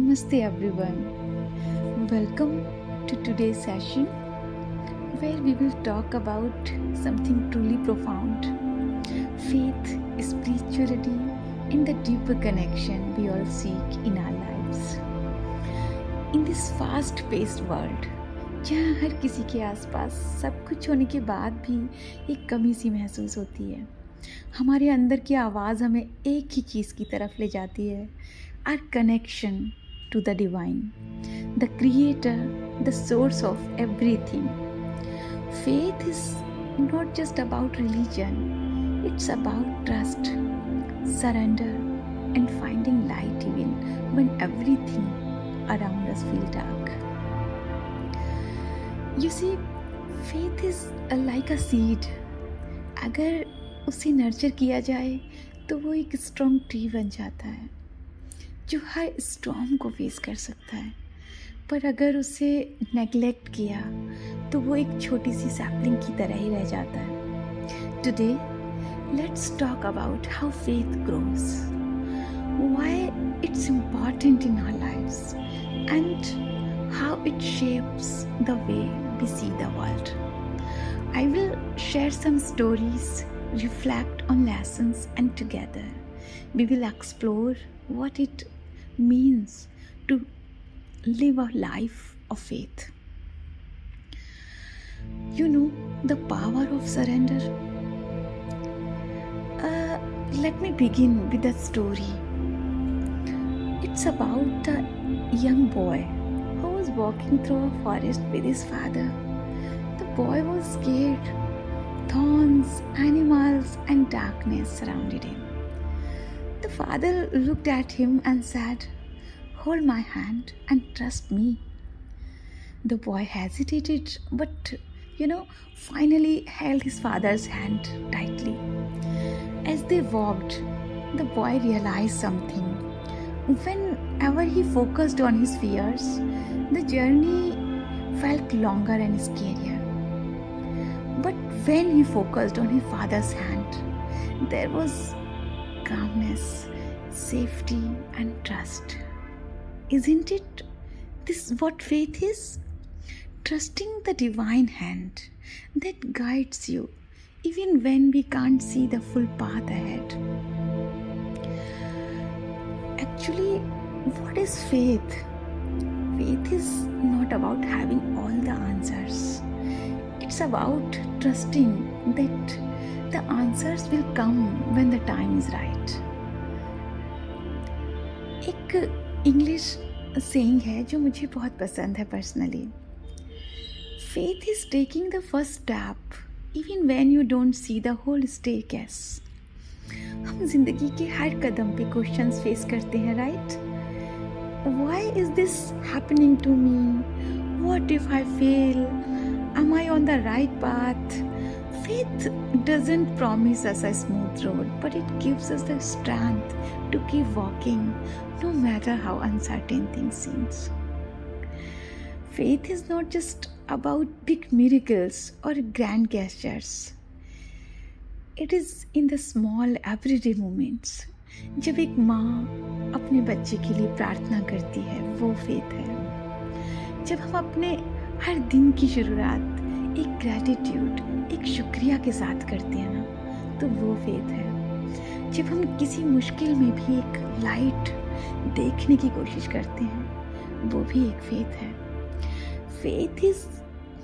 Namaste everyone. Welcome to today's session where we will talk about something truly profound: faith, spirituality, and the deeper connection we all seek in our lives. In this fast-paced world, जहाँ हर किसी के आसपास सब कुछ होने के बाद भी एक कमी सी महसूस होती है, हमारे अंदर की आवाज़ हमें एक ही चीज़ की तरफ ले जाती है: our connection to the divine, the creator, the source of everything. Faith is not just about religion, it's about trust, surrender, and finding light even when everything around us feels dark. You see, faith is like a seed. अगर उसे nurture किया जाए तो वो एक strong tree बन जाता है जो हर स्टॉर्म को फेस कर सकता है, पर अगर उसे नेग्लेक्ट किया तो वो एक छोटी सी सैपलिंग की तरह ही रह जाता है. Today let's talk about how faith grows, why it's important in our lives and how it shapes the way we see the world. I will share some stories, reflect on lessons, and together we will explore what it means to live a life of faith. You know the power of surrender? Let me begin with a story. It's about a young boy who was walking through a forest with his father. The boy was scared. Thorns, animals, and darkness surrounded him. The father looked at him and said, "Hold my hand and trust me." The boy hesitated, but finally held his father's hand tightly. As they walked, the boy realized something. Whenever he focused on his fears, the journey felt longer and scarier. But when he focused on his father's hand, there was calmness, safety, and trust. Isn't it this what faith is? Trusting the divine hand that guides you even when we can't see the full path ahead. Actually, what is faith? Faith is not about having all the answers. It's about trusting that the answers will come when the time is right. एक English saying है जो मुझे बहुत पसंद है personally. Faith is taking the first step even when you don't see the whole staircase. हम जिंदगी के हर कदम पे क्वेश्चंस फेस करते हैं, right? Why is this happening to me? What if I fail? Am I on the right path? Faith doesn't promise us a smooth road, but it gives us the strength to keep walking no matter how uncertain things seem. Faith is not just about big miracles or grand gestures. It is in the small everyday moments. जब एक माँ अपने बच्चे के लिए प्रार्थना करती है, वो फेथ है. जब हम अपने हर दिन की शुरुआत एक ग्रैटिट्यूड, एक शुक्रिया के साथ करते हैं ना, तो वो फेथ है. जब हम किसी मुश्किल में भी एक लाइट देखने की कोशिश करते हैं, वो भी एक फेथ है. Faith is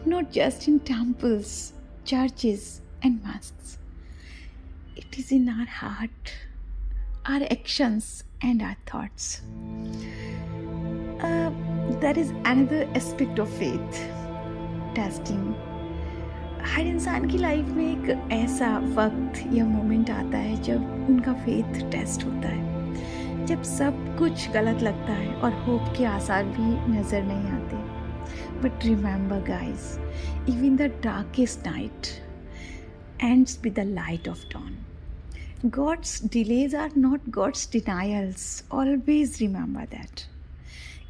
not just in temples, churches and mosques. It is in our heart, our actions and our thoughts. There is another aspect of faith, testing. हर इंसान की लाइफ में एक ऐसा वक्त या मोमेंट आता है जब उनका फेथ टेस्ट होता है, जब सब कुछ गलत लगता है और होप के आसार भी नज़र नहीं आते. But remember guys, even the darkest night ends with the light of dawn. God's delays are not God's denials. Always remember that.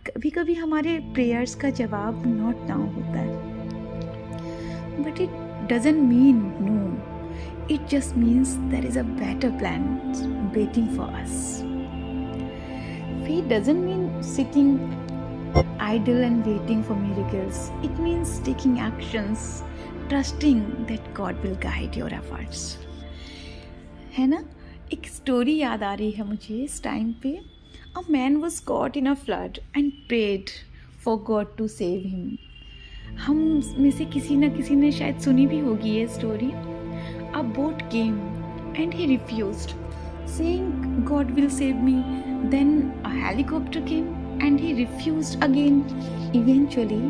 कभी कभी हमारे प्रेयर्स का जवाब नॉट नाउ होता है, but it doesn't mean no. It just means there is a better plan waiting for us. Faith doesn't mean sitting idle and waiting for miracles. It means taking actions, trusting that God will guide your efforts. है ना? एक story याद आ रही है मुझे इस time पे. A man was caught in a flood and prayed for God to save him. हम में से किसी न किसी ने शायद सुनी भी होगी ये story. A boat came and he refused, saying God will save me. Then a helicopter came and he refused again. Eventually,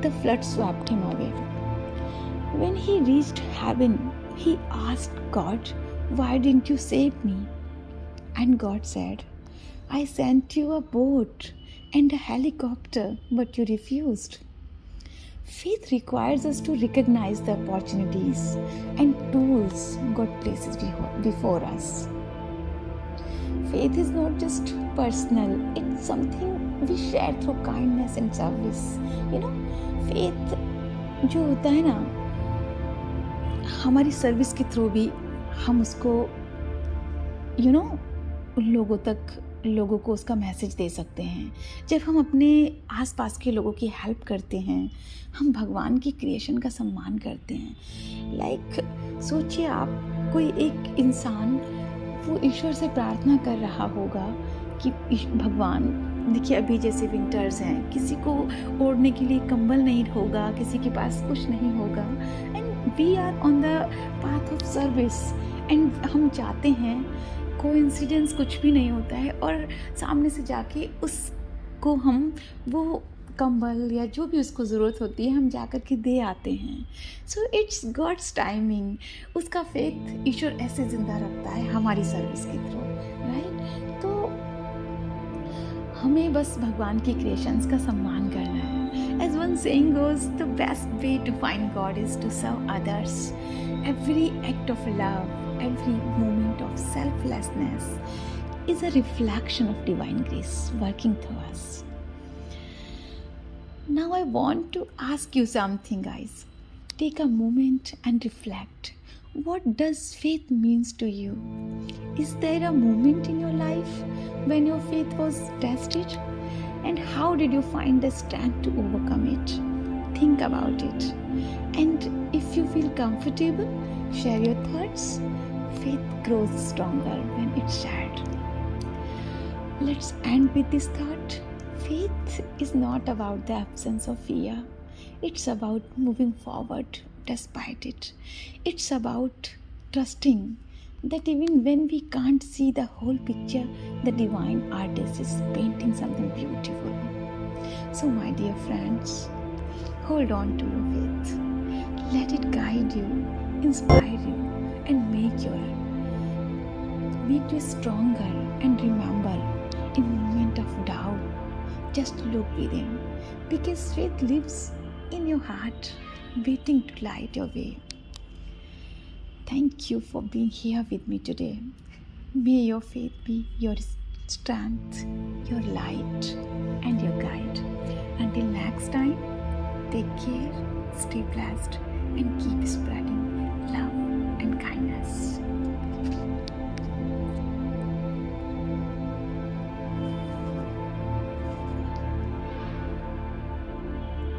the flood swept him away. When he reached heaven, he asked God, "Why didn't you save me?" And God said, "I sent you a boat and a helicopter, but you refused." Faith requires us to recognize the opportunities and tools God places before us. Faith is not just personal, it's something we share through kindness and service. Faith जो होता है ना, हमारी service के through भी हम उसको लोगों को उसका मैसेज दे सकते हैं. जब हम अपने आसपास के लोगों की हेल्प करते हैं, हम भगवान की क्रिएशन का सम्मान करते हैं. सोचिए आप, कोई एक इंसान वो ईश्वर से प्रार्थना कर रहा होगा कि भगवान, देखिए अभी जैसे विंटर्स हैं, किसी को ओढ़ने के लिए कंबल नहीं होगा, किसी के पास कुछ नहीं होगा, and we are on the path of service, and हम जाते हैं, कोइंसिडेंस कुछ भी नहीं होता है, और सामने से जाके उसको हम वो कंबल या जो भी उसको ज़रूरत होती है हम जाकर के दे आते हैं. So it's God's timing. उसका फेथ ईश्वर ऐसे ज़िंदा रखता है हमारी सर्विस के थ्रू, राइट? तो हमें बस भगवान की क्रिएशंस का सम्मान करना है. As one saying goes, the best way to find God is to serve others. Every act of love, every moment of selflessness is a reflection of divine grace working through us. Now I want to ask you something, guys. Take a moment and reflect. What does faith means to you? Is there a moment in your life when your faith was tested? And how did you find the strength to overcome it? Think about it. And if you feel comfortable, share your thoughts. Faith grows stronger when it's shared. Let's end with this thought. Faith is not about the absence of fear. It's about moving forward despite it. It's about trusting that even when we can't see the whole picture, the divine artist is painting something beautiful. So my dear friends, hold on to your faith. Let it guide you, inspire you, and make you stronger. And remember, in moment of doubt, just look within, because faith lives in your heart, waiting to light your way. Thank you for being here with me today. May your faith be your strength, your light, and your guide. Until next time, take care, stay blessed,